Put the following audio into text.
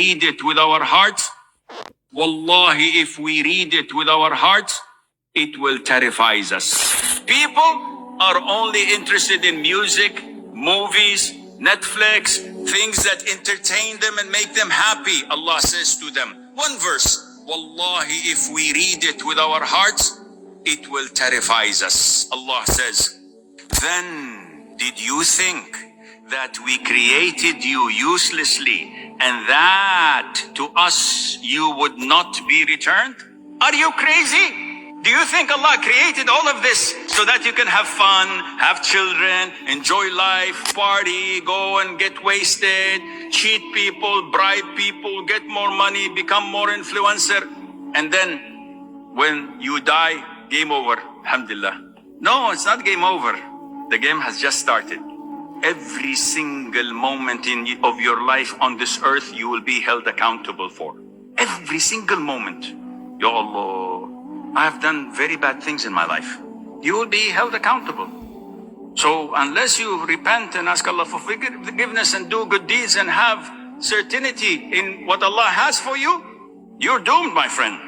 read it with our hearts, wallahi, if we read it with our hearts, it will terrify us. People are only interested in music, movies, Netflix, things that entertain them and make them happy. Allah says to them, one verse, wallahi, if we read it with our hearts, it will terrify us. Allah says, then did you think that we created you uselessly and that to us you would not be returned? Are you crazy? Do you think Allah created all of this so that you can have fun, have children, enjoy life, party, go and get wasted, cheat people, bribe people, get more money, become more influencer, and then when you die, game over, alhamdulillah? No, it's not game over. The game has just started. Every single moment of your life on this earth, you will be held accountable for. Every single moment. Ya Allah, I have done very bad things in my life. You will be held accountable. So unless you repent and ask Allah for forgiveness and do good deeds and have certainty in what Allah has for you, you're doomed, my friend.